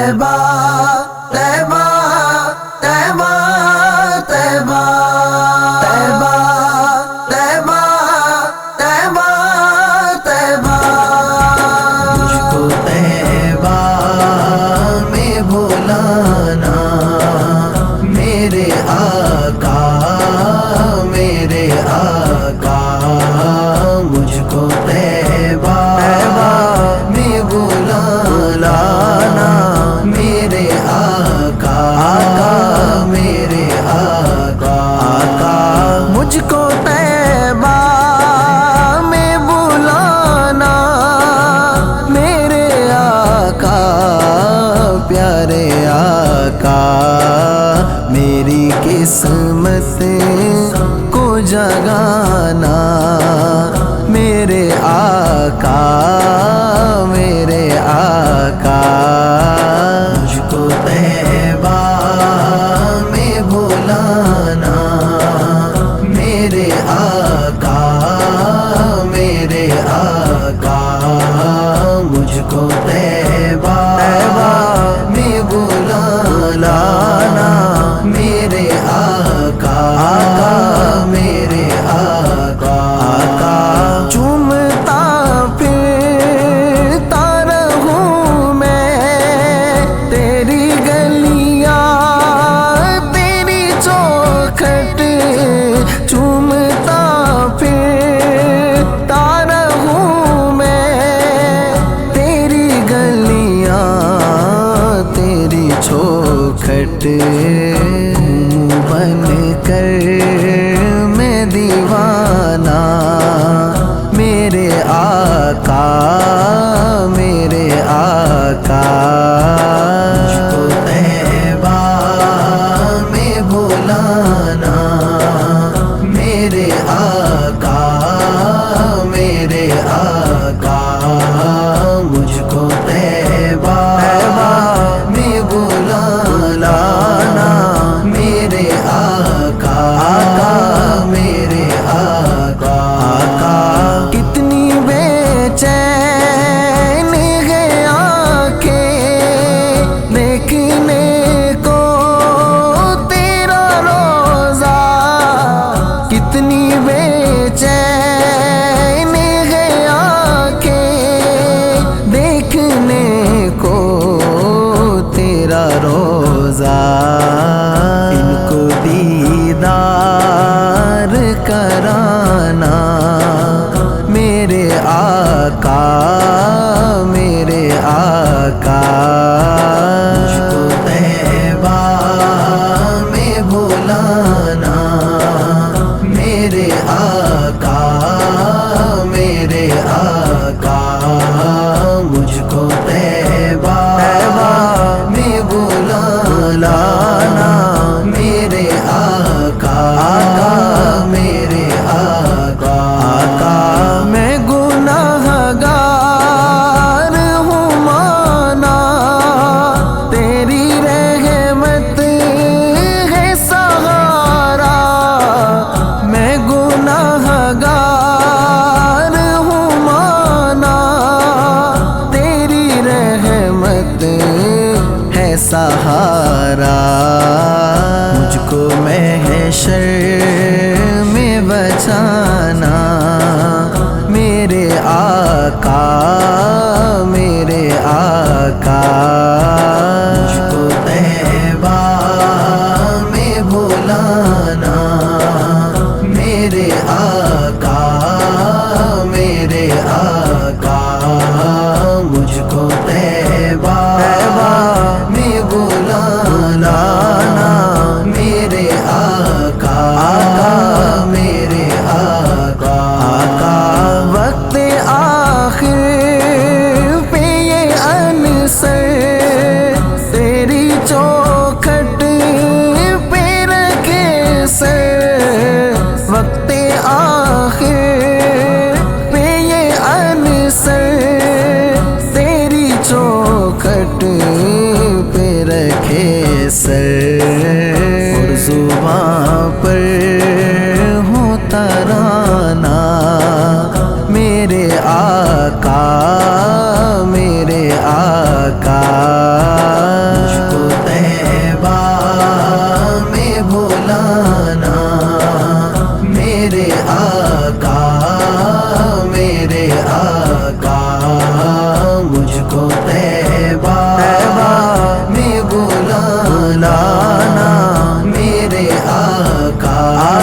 तैबा तैबा तैबा तैबा तैबा तैबा तैबा तैबा। मुझको तैबा में भुलाना मेरे आका मेरे आका। मुझको तैबा में बुलाना मेरे आका मेरे आका। मुझको तैबा में बुलाना मेरे आका प्यारे आका। मेरी किस्मत को जगाना मेरे आका मेरे आका। मुझको तैबा में भुलाना मेरे आका मेरे आका। मुझको तैबा में बुलाना मेरे आका मेरे आका। चूमता फिरता रहूं मैं तेरी गलियां तेरी चौखट। चूमता फिरता रहूं मैं तेरी गलियां तेरी चौखट। बन कर मैं दीवाना मेरे आका मेरे आका। मुझको तैबा में भुलाना मेरे आका मेरे आका। मुझको तैबा में बुलाना मेरे आका मेरे आका। कितनी बेचैन है आंखें देखने को तेरा रोज़ा। कितनी बेचैन है आंखें देखने को तेरा रोज़ा। इनको दीदार कराना मेरे आका मेरे आका। मुझको तैबा में भुलाना मेरे आका मेरे आका। मुझको तैबा में बुलाना मेरे आका मेरे आका। मैं गुनाहगार हूँ माना तेरी रहमत है सहारा। मैं गुनाहगार हूँ माना तेरी रहमत है सहारा। मुझको महशर में बचाना मेरे आका मेरे आका। मुझको तैबा में भुलाना मेरे आका मेरे आका। मुझको तैबा में बुलाना मेरे आका मेरे आका। वक्त आखिर पे ये अनसर तेरी चौखट पे रखे सर। वक्त आखिर पे ये अनसर तेरी चौखट पे रखे सर। और ज़ुबां पर हो तराना मेरे आका मेरे आका। آ